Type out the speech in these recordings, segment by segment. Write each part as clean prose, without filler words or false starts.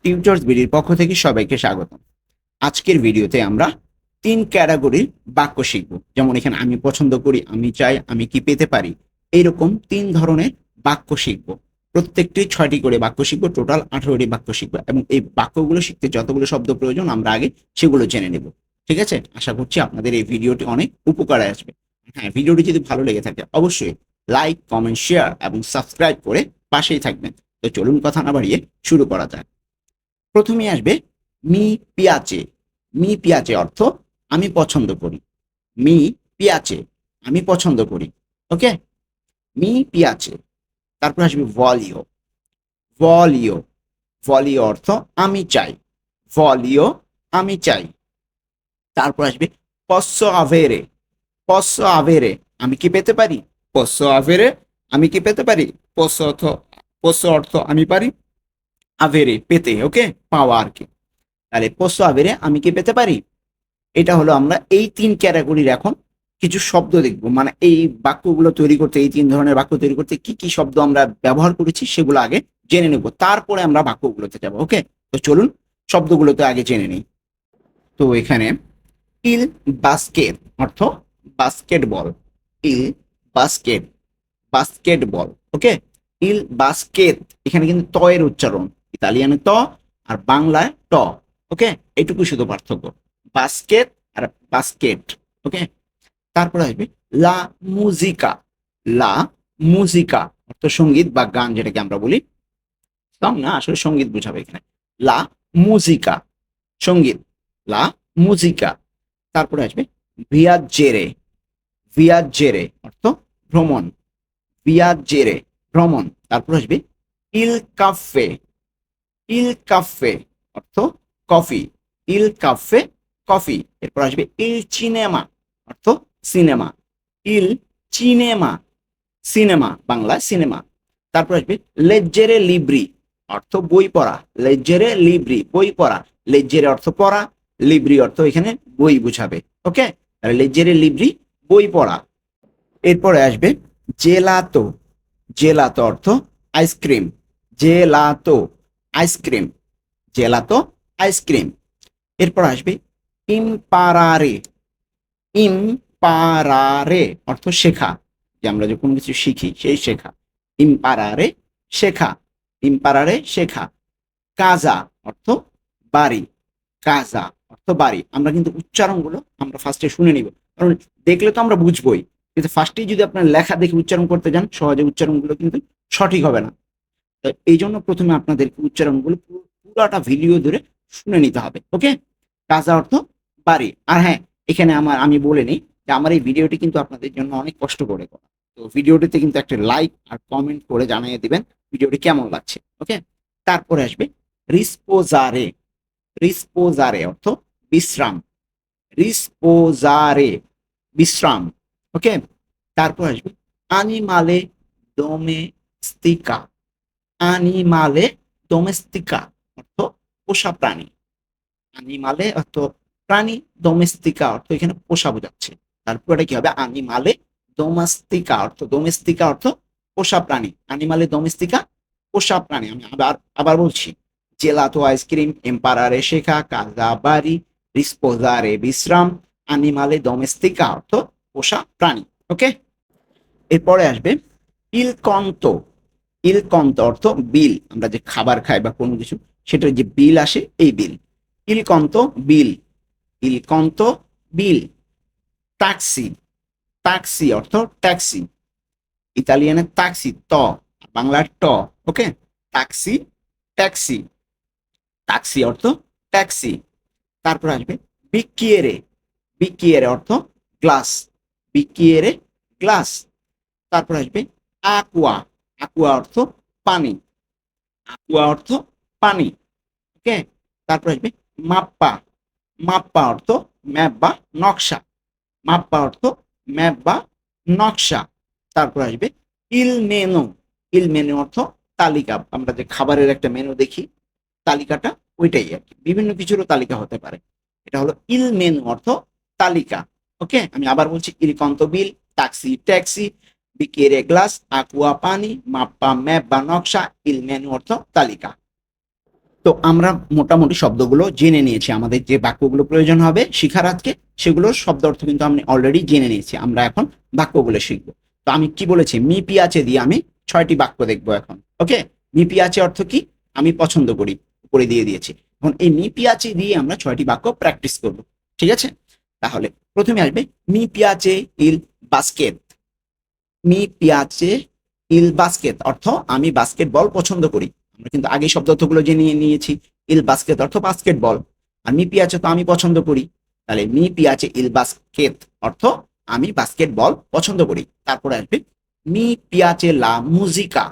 Tutors বিডির পক্ষ থেকে সবাইকে স্বাগত। আজকের ভিডিওতে আমরা ৩ ক্যাটাগরির বাক্য শিখব। যেমন এখানে আমি পছন্দ করি, আমি চাই, আমি কি পেতে পারি, এইরকম ৩ ধরনের বাক্য শিখব। প্রত্যেকটি ৬টি করে বাক্য শিখব, টোটাল ১৮টি বাক্য শিখব এবং এই বাক্যগুলো শিখতে যতগুলো শব্দ প্রয়োজন আমরা আগে সেগুলো জেনে নেব। ঠিক আছে? আশা করছি আপনাদের এই ভিডিওটি অনেক উপকারে আসবে। হ্যাঁ, ভিডিওটি যদি ভালো লেগে থাকে অবশ্যই লাইক, কমেন্ট, শেয়ার এবং সাবস্ক্রাইব করে পাশেই থাকবেন। তো চলুন কথা না বাড়িয়ে শুরু করা যাক। প্রথমে আসবে মি পিয়াচে। মি পিয়াচে অর্থ আমি পছন্দ করি। মি পিয়াচে আমি পছন্দ করি। ওকে, মি পিয়াচে। তারপর আসবে ভলিও। ভলিও ভলিও অর্থ আমি চাই। ভলিও আমি চাই। তারপর আসবে পসো আভেরে। পসো আভেরে আমি কি পেতে পারি। পসো আভেরে আমি কি পেতে পারি। পসো অর্থ আমি পারি, আভেরে পেতে, ওকে, পাওয়া আর কি। তাহলে পসো আভেরে আমি কি পেতে পারি। এটা হলো আমরা এই ৩ ক্যাটাগরির এখন কিছু শব্দ দেখব। মানে এই বাক্যগুলো তৈরি করতে, এই ৩ ধরনের বাক্য তৈরি করতে কি কি শব্দ আমরা ব্যবহার করেছি সেগুলো আগে জেনে নেব, তারপরে আমরা বাক্যগুলোতে যাব। ওকে, তো চলুন শব্দগুলোতে আগে জেনে নিই। তো এখানে ইল বাস্কেট অর্থ বাস্কেটবল। ইল বাস্কেট, বাস্কেটবল। ওকে, ইল বাস্কেট, এখানে কিন্তু ত এর উচ্চারণ, ইতালিয়ানে ত আর বাংলায় ট। ওকে, এইটুকু শুধু পার্থক্য, বাস্কেট আর বাস্কেট। ওকে, তারপরে আসবে লা মুজিকা। লা মুজিকা অর্থ সঙ্গীত বা গান, যেটাকে আমরা বলি সং না, আসলে সঙ্গীত বোঝাবে এখানে। লা মুজিকা সঙ্গীত, লা মুজিকা। তারপরে আসবে ভিয়াজ্জেরে। ভিয়াজ্জেরে অর্থ ভ্রমণ। ভিয়াজ্জেরে ভ্রমণ। তারপর আসবে ইল কাফে। ইল কাফে অর্থ কফি। ইল কাফে কফি। এরপর আসবে ইল চিনেমা অর্থ সিনেমা। ইল চিনেমা সিনেমা, বাংলা সিনেমা। তারপর আসবে লেজ্জেরে লিব্রি অর্থ বই পড়া। লেজ্জেরে লিব্রি বই পড়া। লেজ্জেরে অর্থ পড়া, লিব্রি অর্থ এখানে বই বুঝাবে। ওকে, তাহলে লেজ্জেরে লিব্রি বই পড়া। এরপরে আসবে জেলাতো। জেলাতো অর্থ আইসক্রিম। জেলাতো আইসক্রিম। জেলাতো আইসক্রিম। এরপর আসবে ইম্পারারে। ইম্পারারে অর্থ শেখা, যে আমরা যে কোনো কিছু শিখি সেই শেখা। ইম্পারারে শেখা। ইম্পারারে শেখা। কাজা অর্থ বাড়ি। কাজা অর্থ বাড়ি। আমরা কিন্তু উচ্চারণগুলো আমরা ফার্স্টে শুনে নিব, কারণ দেখলে তো আমরা বুঝবোই, কিন্তু ফার্স্টেই যদি আপনার লেখা দেখে উচ্চারণ করতে যান সহজে উচ্চারণগুলো কিন্তু সঠিক হবে না। তো এই জন্য প্রথমে আপনাদেরকে উচ্চারণগুলো পুরোটা ভিডিও ধরে শুনে নিতে হবে। ওকে, কাজা অর্থ বাড়ি। আর হ্যাঁ, এখানে আমি বলে নিই যে আমার এই ভিডিওটি কিন্তু আপনাদের জন্য অনেক কষ্ট করে করা। তো ভিডিওটিতে কিন্তু একটা লাইক আর কমেন্ট করে জানিয়ে দিবেন ভিডিওটি কেমন লাগছে। ওকে, তারপরে আসবে রিসপোজারে। রিসপোজারে অর্থ বিশ্রাম। রিসপোজারে বিশ্রাম। ওকে, তারপর আসবে আনিমালে ডোমেস্টিকা। আনিমালে ডোমেস্টিকা অর্থ পোষা প্রাণী। আনিমালে অর্থ প্রাণী, ডোমেস্টিকা অর্থ এখানে পোষা বোঝাচ্ছে। তারপরে কি হবে, আনিমালে ডোমেস্টিকা অর্থ, ডোমেস্টিকা অর্থ পোষা প্রাণী। আনিমালে ডোমেস্টিকা পোষা প্রাণী। আমি আবার আবার বলছি, জেলাতো আইসক্রিম, এম্পারারে শেখা, কাজা বাড়ি, রিসপোজারে বিশ্রাম, আনিমালে ডোমেস্টিকা অর্থ পোষা প্রাণী। ওকে, এরপরে আসবে ইল কন্ত। ইল কন্ত অর্থ বিল, আমরা যে খাবার খাই বা কোনো কিছু সেটার যে বিল আসে এই বিল। ইল কন্ত বিল। ইল কন্ত বিল। ট্যাক্সি। ট্যাক্সি অর্থ ট্যাক্সি। ইতালিয়ানের ট্যাক্সি ত, বাংলার ট। ওকে, ট্যাক্সি ট্যাক্সি। ট্যাক্সি অর্থ ট্যাক্সি। তারপর আসবে বিক্কিয়েরে। বিক্কিয়েরে অর্থ গ্লাস। বিক্কিয়েরে গ্লাস। তারপর আসবে আকুয়া। আকুয়া অর্থ পানি। আকুয়া অর্থ পানি। ওকে, তারপর আসবে মাপ্পা। মাপ্পা অর্থ ম্যাপ বা নকশা। মাপ্পা অর্থ ম্যাপ বা নকশা। তারপর আসবে ইল মেনু। ইল মেনু অর্থ তালিকা, আমরা যে খাবারের একটা মেনু দেখি তালিকাটা, ওইটাই আর কি। বিভিন্ন কিছুরও তালিকা হতে পারে। এটা হলো ইল মেনু অর্থ তালিকা। ওকে, আমি আবার বলছি, ইল কন্ত বিল, ট্যাক্সি ট্যাক্সি, বিকেরে গ্লাস, আকুয়া পানি, মাপ্পা ম্যাপ বা নকশা, ইল মেনু অর্থ তালিকা। তো আমরা মোটামুটি শব্দগুলো জেনে নিয়েছি, আমাদের যে বাক্যগুলো প্রয়োজন হবে শিখার আজকে সেগুলোর শব্দ অর্থ কিন্তু আমি অলরেডি জেনে নিয়েছি। আমরা এখন বাক্যগুলো শিখবো। তো আমি কি বলেছি, মি পিয়াচে দিয়ে আমি 6টি বাক্য দেখবো এখন। ওকে, মি পিয়াচে অর্থ কি, আমি পছন্দ করি, উপরে দিয়ে দিয়েছি। এখন এই মি পিয়াচে দিয়ে আমরা 6টি বাক্য প্র্যাকটিস করব, ঠিক আছে? তাহলে প্রথমে আসবে মি পিয়াচে ইল বাস্কেট। মি পিয়াচে ইল বাস্কেট অর্থ আমি বাস্কেটবল পছন্দ করি। আমরা কিন্তু আগে শব্দ অর্থগুলো জেনে নিয়েছি। ইল বাস্কেট অর্থ বাস্কেটবল, আর মি পিয়াচে তো আমি পছন্দ করি। তাহলে মি পিয়াচে ইল বাস্কেট অর্থ আমি বাস্কেটবল পছন্দ করি। তারপরে আসবে মি পিয়াচে লা মুজিকা।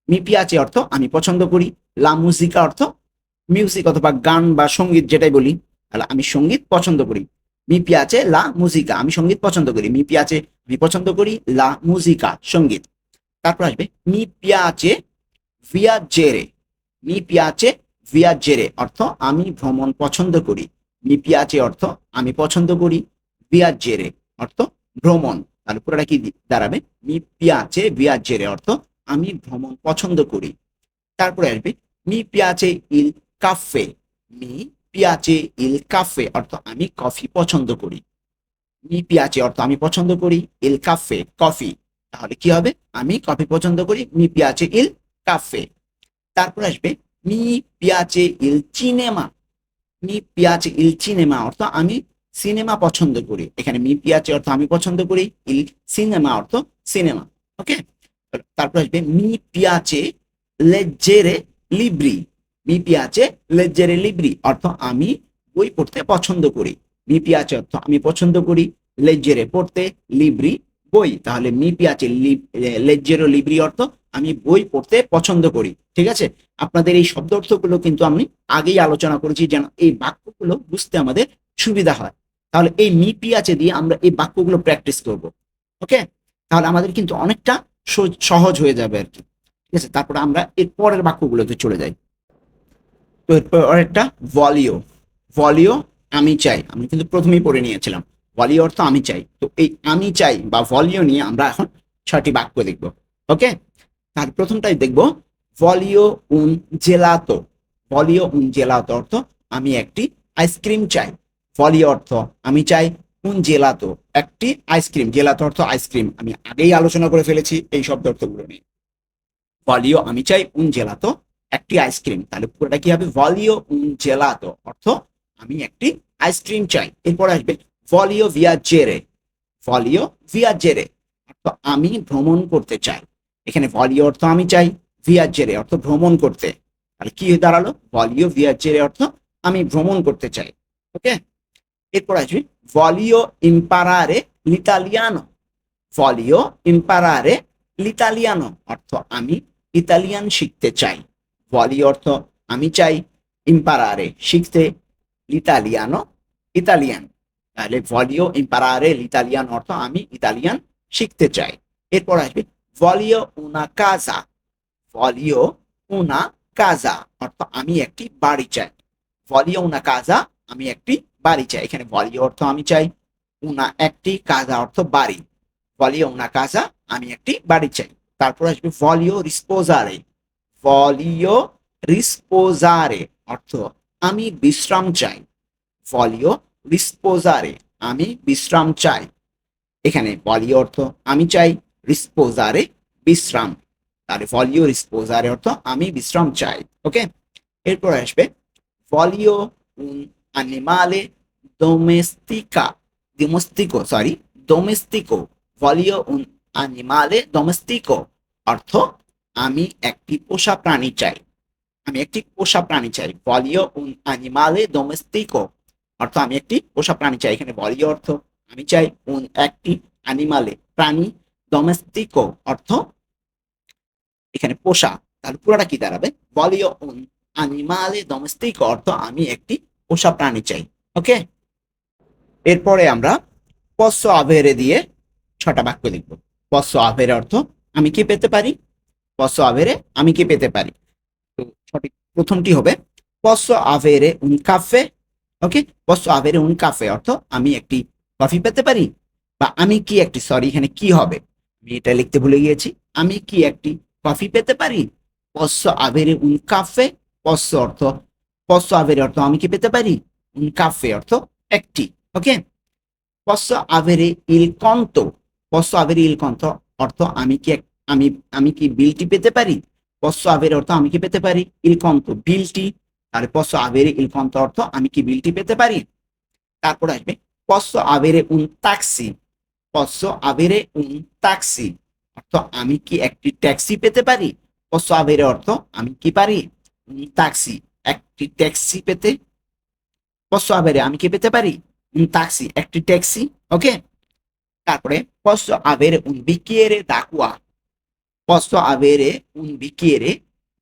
মি পিয়াচে অর্থ আমি পছন্দ করি, লা মুজিকা অর্থ মিউজিক অথবা গান বা সঙ্গীত যেটাই বলি। তাহলে আমি সঙ্গীত পছন্দ করি। মি পিয়াচে লা মুজিকা, আমি সঙ্গীত পছন্দ করি। মি পিয়াচে আমি পছন্দ করি, লা মুজিকা সঙ্গীত। তারপর আসবে মি পিয়াচে ভিয়াজেরে। মি পিয়াচে ভিয়াজেরে অর্থ আমি ভ্রমণ পছন্দ করি। মি পিয়াচে অর্থ আমি পছন্দ করি, ভিয়াজেরে অর্থ ভ্রমণ। তাহলে পুরোটা কি দাঁড়াবে, মি পিয়াচে ভিয়াজেরে অর্থ আমি ভ্রমণ পছন্দ করি। তারপরে আসবে মি পিয়াচে ইল কাফে। মি পিয়াচে ইল কাফে অর্থ আমি কফি পছন্দ করি। মি পিয়াচে অর্থ আমি পছন্দ করি, ইল কাফে কফি। তাহলে কি হবে, আমি কফি পছন্দ করি, মি পিয়াচে ইল কাফে। তারপর আসবে মি পিয়াচে ইল চিনেমা। মি পিয়াচে ইল চিনেমা অর্থ আমি সিনেমা পছন্দ করি। এখানে মি পিয়াচে অর্থ আমি পছন্দ করি, ইল সিনেমা অর্থ সিনেমা। ওকে, তারপর আসবে মি পিয়াচে লেজ্জেরে লিব্রি। মি পিয়াচে লেজ্জেরে লিব্রি অর্থ আমি বই পড়তে পছন্দ করি। মি পিয়াচে অর্থ আমি পছন্দ করি, লেজ্জেরে পড়তে, লিব্রি বই। তাহলে মি পিয়াচে লেজ্জেরো লিব্রি অর্থ আমি বই পড়তে পছন্দ করি। ঠিক আছে, আপনাদের এই শব্দ অর্থগুলো কিন্তু আমি আগেই আলোচনা করেছি যেন এই বাক্যগুলো বুঝতে আমাদের সুবিধা হয়। তাহলে এই মি পিয়াচে দিয়ে আমরা এই বাক্যগুলো প্র্যাকটিস করব। ওকে, তাহলে আমাদের কিন্তু অনেকটা সহজ হয়ে যাবে আর কি। ঠিক আছে, তারপরে আমরা এর পরের বাক্যগুলোতে চলে যাই। তো এরপর একটা ভলিও। ভলিও আমি চাই, আমি কিন্তু প্রথমেই পড়ে নিয়েছিলাম। ভলিও অর্থ আমি চাই। তো এই আমি চাই বা ভলিও নিয়ে আমরা এখন 6টি বাক্য দেখব। ওকে, তার প্রথমটাই দেখব ভলিও উন জেলাতো। ভলিও উন জেলাতো অর্থ আমি একটি আইসক্রিম চাই। ভলিও অর্থ আমি চাই, উন জেলাতো একটি আইসক্রিম। জেলাতো অর্থ আইসক্রিম, আমি আগেই আলোচনা করে ফেলেছি এই শব্দ অর্থগুলো নিয়ে। ভলিও আমি চাই, উন জেলাতো একটি আইসক্রিম। তাহলে পুরোটা কি হবে, ভলিও উন জেলাতো অর্থ আমি একটি আইসক্রিম চাই। এরপর আসবে ভলিও ভিয়াজেরে। ভলিও ভিয়াজেরে অর্থ আমি ভ্রমণ করতে চাই। এখানে ভলিও অর্থ আমি চাই, ভিয়াজেরে অর্থ ভ্রমণ করতে। তাহলে কি দাঁড়ালো, ভলিও ভিয়াজেরে অর্থ আমি ভ্রমণ করতে চাই। ওকে, এরপর আসবে ভলিও ইম্পারারে লিটালিয়ানো। ভলিও ইম্পারারে লিটালিয়ানো অর্থ আমি ইতালিয়ান শিখতে চাই। ভলিও অর্থ আমি চাই, ইম্পারারে শিখতে, লিটালিয়ানো ইতালিয়ান। তাহলে ভলিও ইম্পারারে লিটালিয়ান অর্থ আমি ইতালিয়ান শিখতে চাই। এরপর আসবে ভলিও উনা কাজা। ভলিও উনা কাজা অর্থ আমি একটি বাড়ি চাই। ভলিও উনা কাজা আমি একটি বাড়ি চাই। এখানে ভলিও অর্থ আমি চাই, উনা একটি, কাজা অর্থ বাড়ি। ভলিও উনা কাজা আমি একটি বাড়ি চাই। তারপর আসবে ভলিও রিস্পোজারে। ভলিও রিস্পোজারে অর্থ আমি বিশ্রাম চাই। ভলিও রিস্পোজারে আমি বিশ্রাম চাই। এখানে ভলিও অর্থ আমি চাই, রিস্পোজারে বিশ্রাম। তাহলে ভলিও রিস্পোজারে অর্থ আমি বিশ্রাম চাই। ওকে, এরপর আসবে ভলিও উন animale domestica domestico sorry domestico ভলিও উন animale domestico অর্থ আমি একটি পোষা প্রাণী চাই। আমি একটি পোষা প্রাণী চাই। ভলিও উন animale domestico অর্থ আমি একটি পোষা প্রাণী চাই। এখানে ভলিও অর্থ আমি চাই, উন একটি, animale প্রাণী, domestico অর্থ এখানে পোষা। তাহলে পুরোটা কি দাঁড়াবে, ভলিও উন animale domestico অর্থ আমি একটি পোষা প্রাণী চাই। ওকে, এরপরে আমরা পসো আভেরে দিয়ে 6টা বাক্য লিখব। পসো আভেরে অর্থ আমি কি পেতে পারি, পসো আভেরে আমি কি পেতে পারি। তো সঠিক প্রথমটি হবে পসো আভেরে উন কাফে। ওকে, পসো আভেরে উন কাফে অর্থ আমি একটি কফি পেতে পারি, বা আমি কি একটি, সরি এখানে কি হবে, আমি এটা লিখতে ভুলে গিয়েছি। আমি কি একটি কফি পেতে পারি। পসো আভেরে উন কাফে, পসো অর্থ posso avere অর্থ আমি কি পেতে পারি? Un caffè অর্থ একটি। ওকে? Posso avere il conto? Posso avere il conto অর্থ আমি আমি কি বিলটি পেতে পারি? Posso avere অর্থ আমি কি পেতে পারি? Il conto বিলটি। তাহলে posso avere il conto অর্থ আমি কি বিলটি পেতে পারি? তারপর আসবে posso avere un taxi? Posso avere un taxi অর্থ আমি কি একটি ট্যাক্সি পেতে পারি? Posso avere অর্থ আমি কি পারি? Un taxi একটি ট্যাক্সি পেতে। Posso avere আমি কি পেতে পারি? Un taxi একটি ট্যাক্সি। ওকে? তারপরে posso avere un bicchiere d'acqua? Posso avere un bicchiere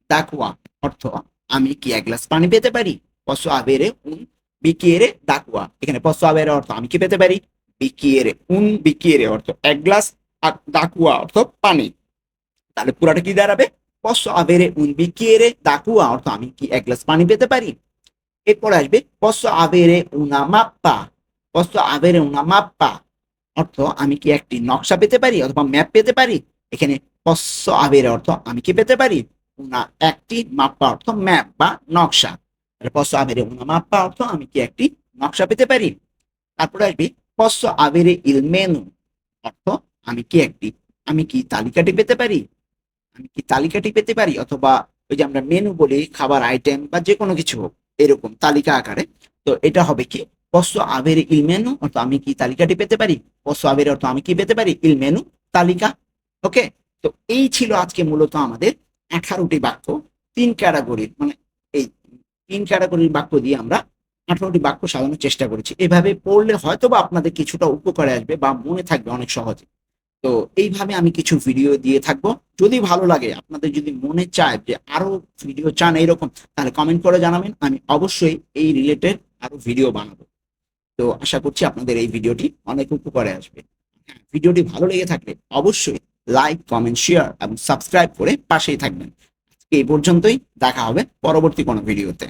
d'acqua অর্থ আমি কি এক গ্লাস পানি পেতে পারি? Posso avere un bicchiere d'acqua এখানে posso avere অর্থ আমি কি পেতে পারি? bicchiere un bicchiere অর্থ এক গ্লাস, আর d'acqua অর্থ পানি। তাহলে পুরাটা কি দাঁড়াবে? posso avere un bicchiere d'acqua অর্থ আমি কি এক গ্লাস পানি পেতে পারি। এরপর আসবে posso avere una mappa? Posso avere una mappa অর্থ আমি কি একটি নকশা পেতে পারি অথবা ম্যাপ পেতে পারি। এখানে posso avere অর্থ আমি কি পেতে পারি? una একটি, মাপ্পা অর্থ ম্যাপ বা নকশা। তাহলে posso avere una mappa অর্থ আমি কি একটি নকশা পেতে পারি। তারপরে আসবে posso avere il menu অর্থ আমি কি তালিকাটি পেতে পারি। আমি কি তালিকাটি পেতে পারি অথবা ওই যে আমরা মেনু বলি খাবার আইটেম বা যে কোনো কিছু হোক এরকম তালিকা আকারে। তো এটা হবে কি posso avere il menu অর্থ আমি কি তালিকাটি পেতে পারি। posso avere অর্থ আমি কি পেতে পারি? il menu তালিকা। ওকে? তো এই ছিল আজকে মূলত আমাদের 18টি বাক্য, 3 ক্যাটাগরির, মানে এই 3 ক্যাটাগরির বাক্য দিয়ে আমরা 18টি বাক্য সাজানোর চেষ্টা করেছি। এভাবে পড়লে হয়তোবা আপনাদের কিছুটা উপকারে আসবে বা মনে থাকবে অনেক সহজে। তো এইভাবে আমি কিছু ভিডিও দিয়ে থাকবো। যদি ভালো লাগে, আপনাদের যদি মনে চায় যে আরো ভিডিও চান এইরকম, তাহলে কমেন্ট করে জানাবেন। আমি অবশ্যই এই রিলেটেড আরো ভিডিও বানাবো। তো আশা করছি আপনাদের এই ভিডিওটি অনেক উপকারে আসবে। হ্যাঁ, ভিডিওটি ভালো লেগে থাকলে অবশ্যই লাইক, কমেন্ট, শেয়ার এবং সাবস্ক্রাইব করে পাশেই থাকবেন। এই পর্যন্তই, দেখা হবে পরবর্তী কোনো ভিডিওতে।